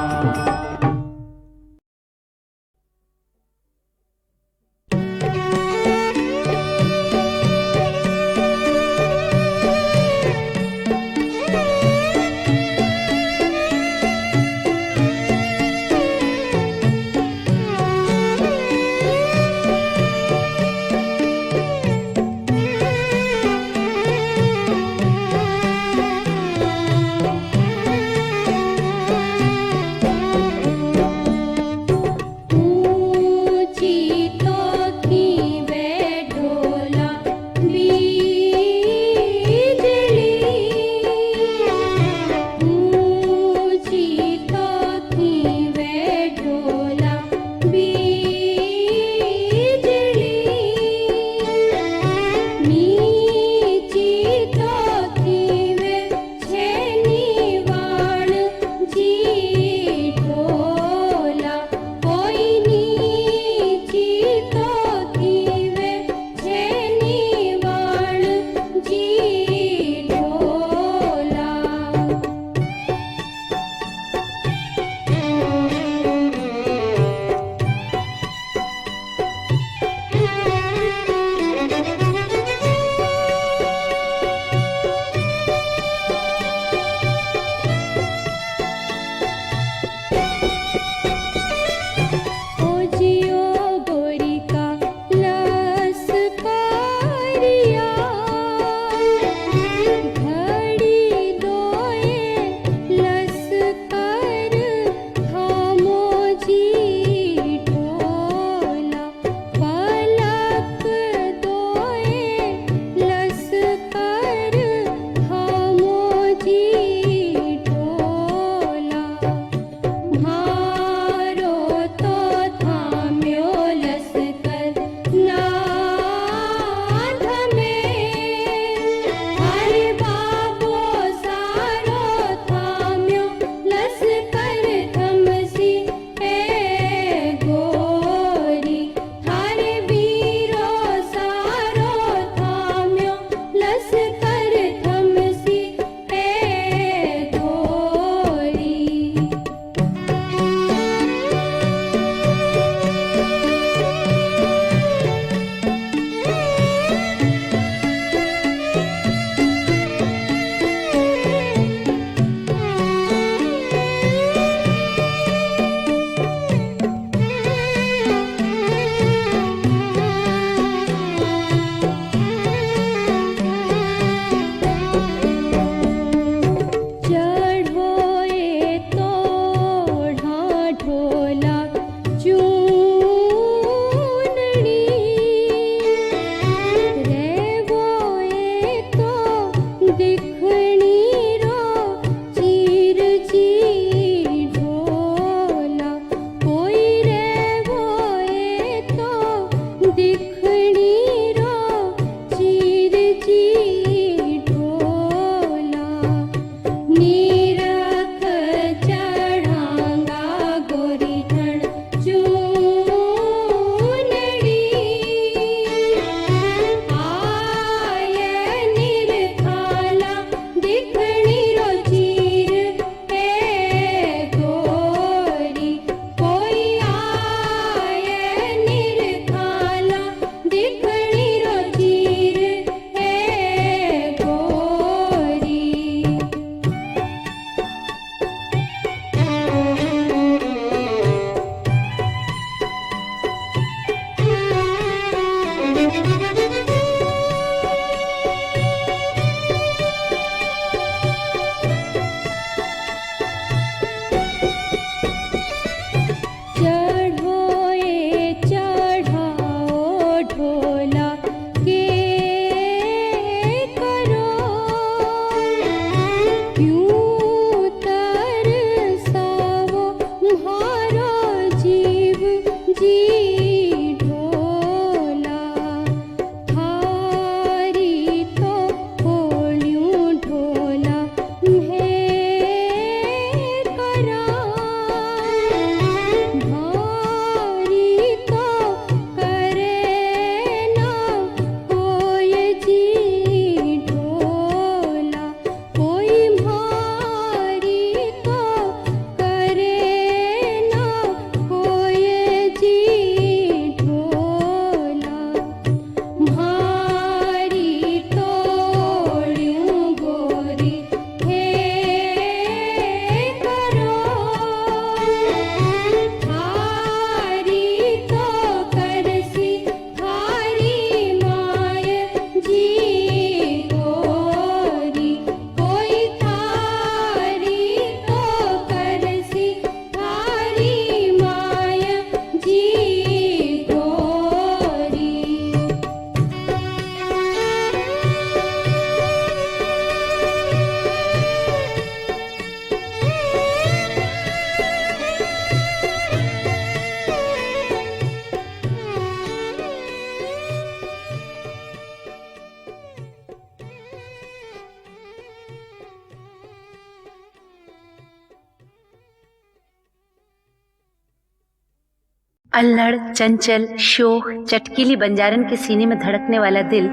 I: अल्लड़, चंचल, शोख, चटकीली बंजारन के सीने में धड़कने वाला दिल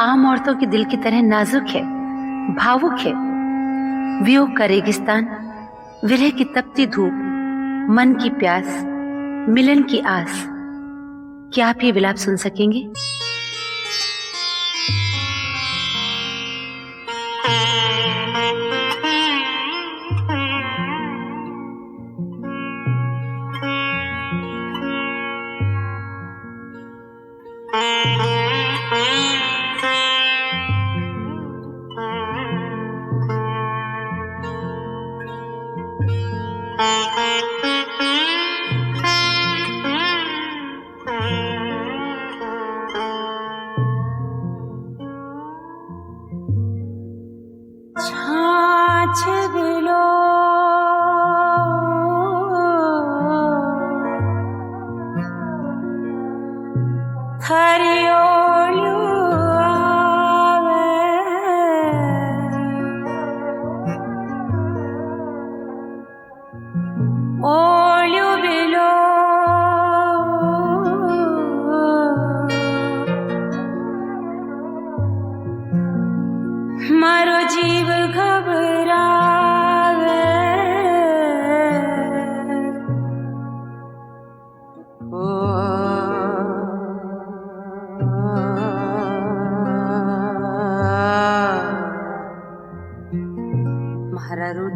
I: आम औरतों के दिल की तरह नाजुक है, भावुक है। वियोग का रेगिस्तान, विरह की तपती धूप, मन की प्यास, मिलन की आस। क्या आप ये विलाप सुन सकेंगे?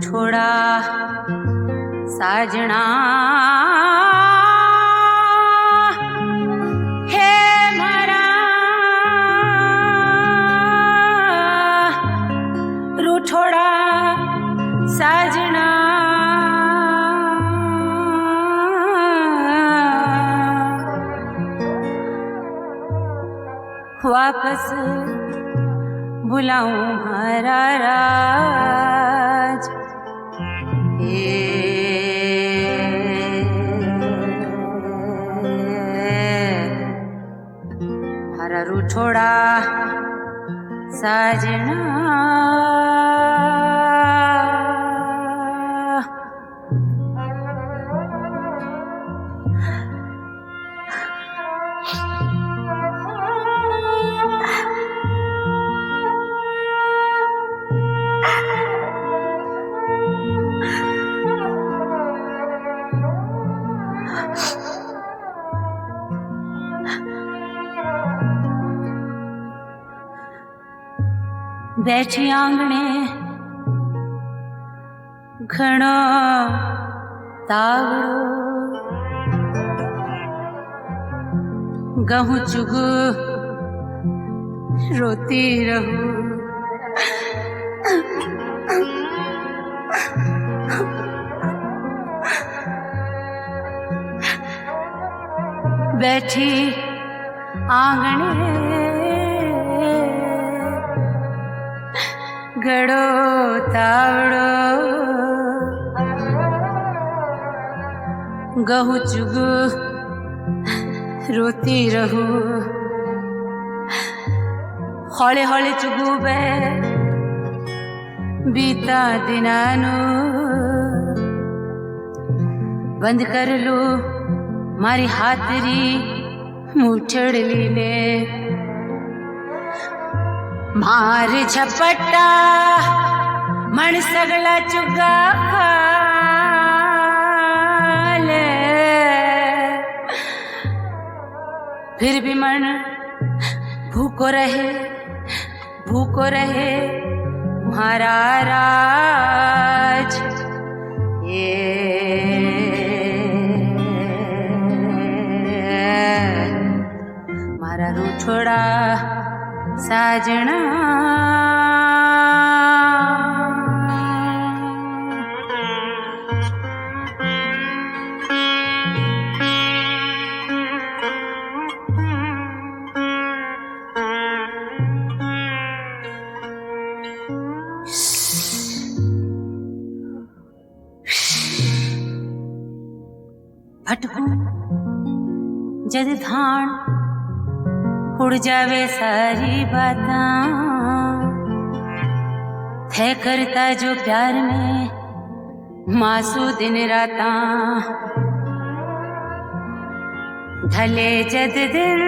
J: छोड़ा साजना हे मारा रूठोड़ा साजना वापस बुलाऊं हमारा राज मारा रूठोड़ा साजना बैठी आंगणे घणो तावड़ो गहूं चुगू रोती रहूं बैठी आंगणे घड़ो तावड़ो गहूं चुगू रोती रहूं हौले हौले चुगू बे बीता दिनानु बंद कर लो मारी हाथरी मुठड़ी ले मार झपटा मन सगला चुगा ले फिर भी मन भूको रहे मारा राज मारा रूठोड़ा साजना भटकू जद धान उड़ जावे सारी बातां थे करता जो प्यार में मासू दिन रातां ढले जद दिन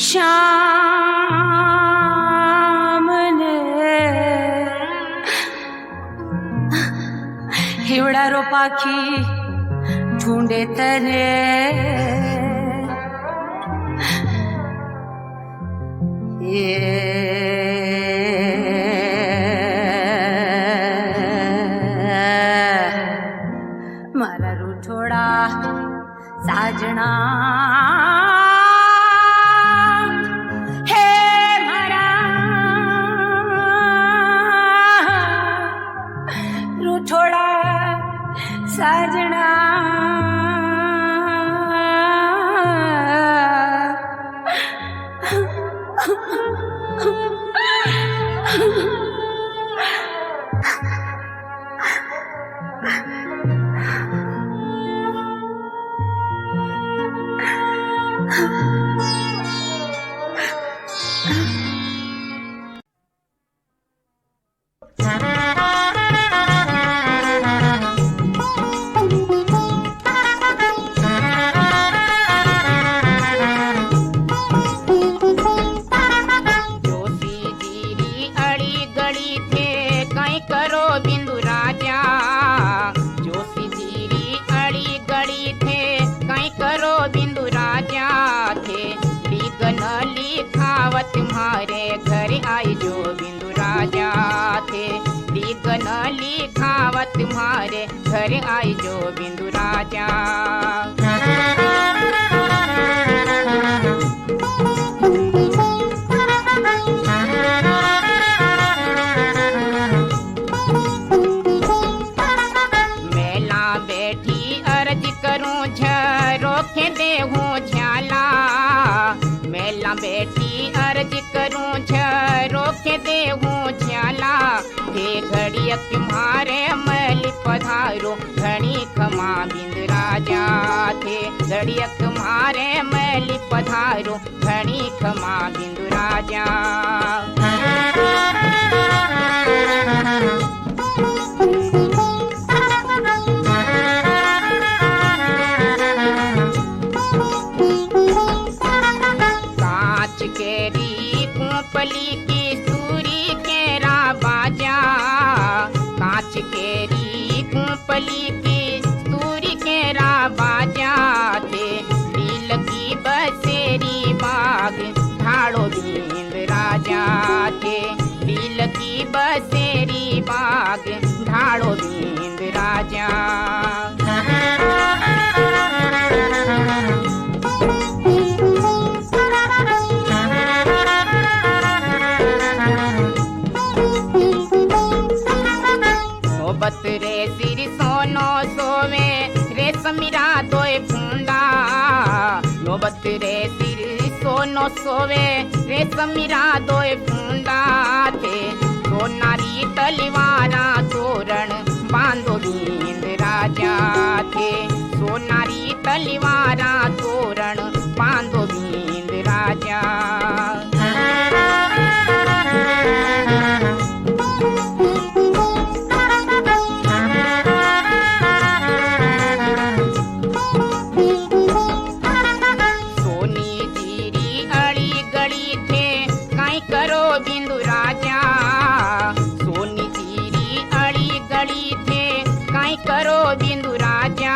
J: शाम ने हिवड़ा रो पाखी ढूंढे तने मारा रूठोड़ा साजना हे मारा रूठोड़ा साजना
C: तुम्हारे घर आई जो बिंदु राजा थे लिखन लिखावत तुम्हारे घर आई जो बिंदु राजा मेला बैठी अर्ज करूं झरोखे देहूं झाला मेला बैठी अर्ज करूं झरोखे देहूं झाला हे घड़िया तुम्हारे मल पधारो घड़ी खमा बिंद राजा थे घड़िया तुम्हारे मल पधारो
K: राजा। कांच केरी कुंपली की सूरी केरा बाजा, कांच केरी कुंपली की सूरी केरा बाजा थे, नील की बसेरी बाग ढाड़ो बिंद राजा थे, नील की बसेरी बाग ढाड़ो बिंद राजा। नौबत रे सिर सोनो सोवे रेशमीरा दोए फूंदा, नौबत रे सिर सोनो सोवे रेशमीरा दोए फूंदा थे, सोनारी तलवारा तोरण बांधो बिंद राजा थे, सोनारी तलवारा तोरण बांधो बिंद राजा। करो बिंदु राजा, सोनी तीरी अड़ी गड़ी थे, काई करो बिंदु राजा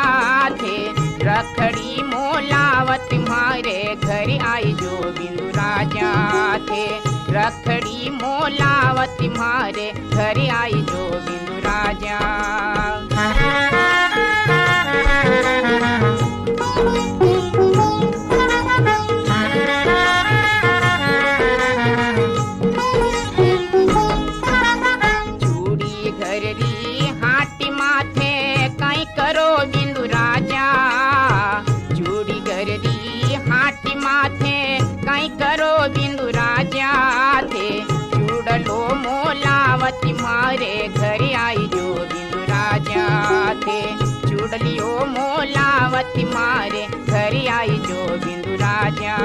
K: थे, रखड़ी मोलावत मारे घर आई जो बिंदु राजा थे, रखड़ी मोलावत मारे घर आई जो बिंदु राजा। करो बिंदु राजा, चूड़ी गरदी हाटी माथे, कई करो बिंदु राजा थे, चूड़लो मोलावती मारे घर आई जो बिंदु राजा थे, चूड़लियो मोलावती मारे घर आई जो बिंदु राजा।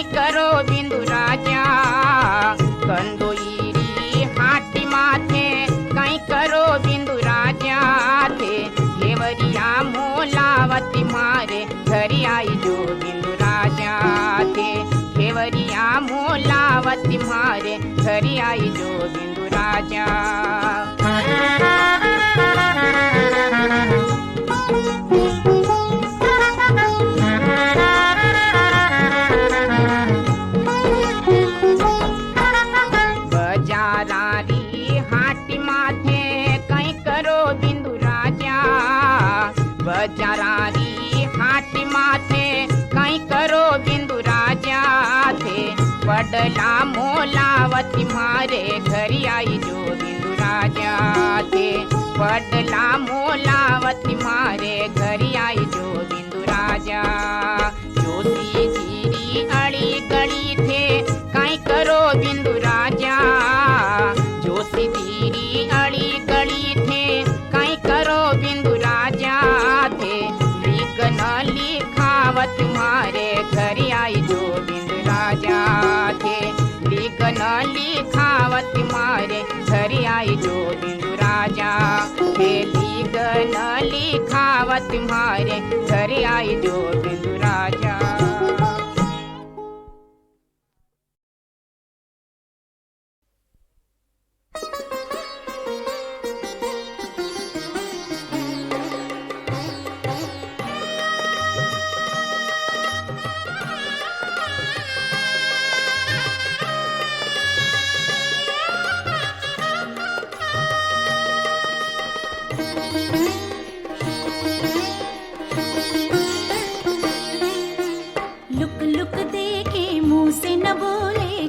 K: करो बिंदु राजा, कंदोईरी हाटी माथे, कई करो बिंदु राजा थे, घेवरिया मोलावती मारे घर आई जो बिंदु राजा थे, घेवरिया मोलावती मारे घर आई जो बिंदु राजा। बजारारी हाटी माथे, कई करो बिंदु राजा थे, पडला मोलावती मारे घर आई जो बिंदु राजा थे, पडला मोलावती मारे घर आई जो बिंदु राजा। जोशी जीरी अड़ी गड़ी थे, कई करो बिंदु राजा, जोशी जीरी अड़ी गड़ी थे, कई करो बिंदु राजा थे, लिखन लिखावत मारे घर आई जो बिंदु राजा थे, लिखन लिखावत मारे घर आई जो बिंदु राजा थे, लिखन लिखावत मारे घर आई जो बिंदु राजा।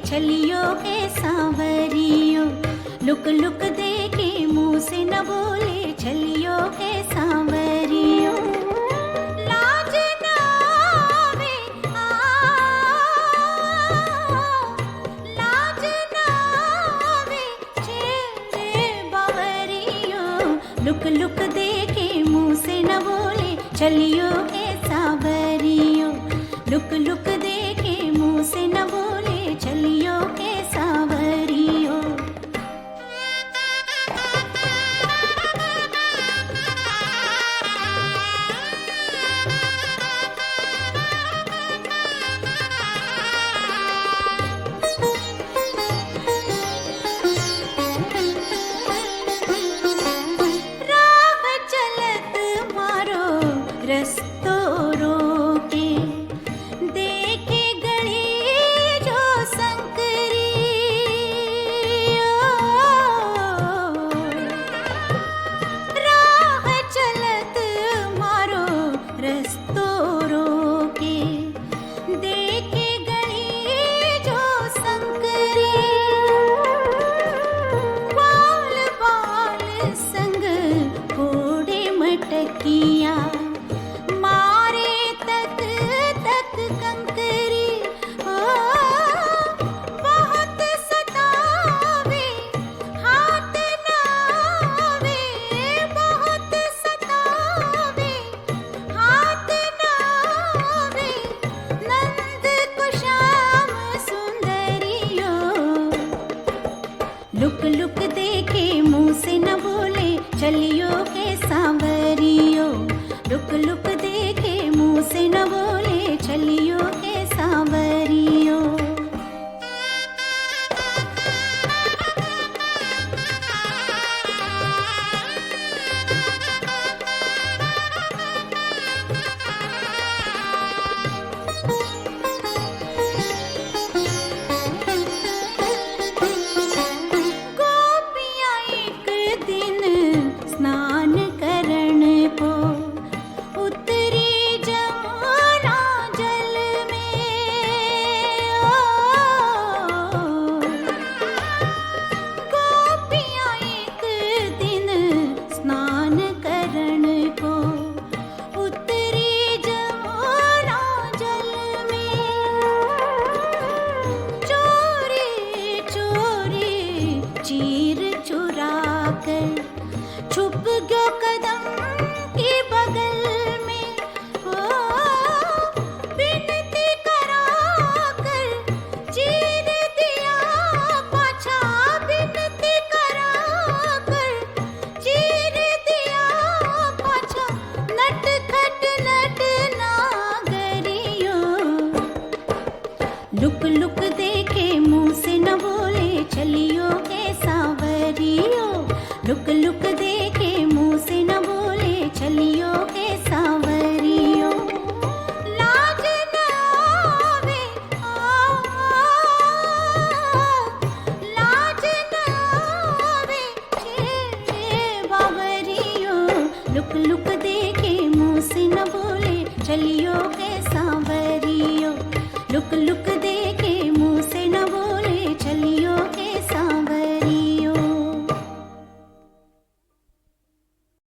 L: छलियो के सांवरियो, लुक लुक देखे मुँह से न बोले छलियो के सांवरियो। लाज ना आवे लुक लुक देखे मुंह से न बोले चलियो के सांवरियो। राह चलत मारो रस्तो रोके देखे गली जो संकरी। राह चलत मारो रस्तो रोके देखे गली जो संकरी। बाल बाल संग घोड़े मटकिया मारे तक तक कंकरी। ओ बहुत सतावे हाथ नावे, बहुत सतावे हाथ नावे, नंद को श्याम सुंदरियो। लुक लुक देखे मुंह से न बोले चलियो के सांवरियो। लुक लुक देखे मुंह से न बोले चलियो के सांवरियो। गोपियाँ एक दिन स्नान करण को उतरी जमुना जल में। गोपियाँ एक दिन स्नान करण को उतरी जमुना जल में। चोरी चोरी चीर चुरा कर छुप गयो कदम के बगल में। ओ बिनती करा कर चीर दिया पाछा, बिनती करा कर चीर दिया पाछा, नटखट नट नागरियो। Look look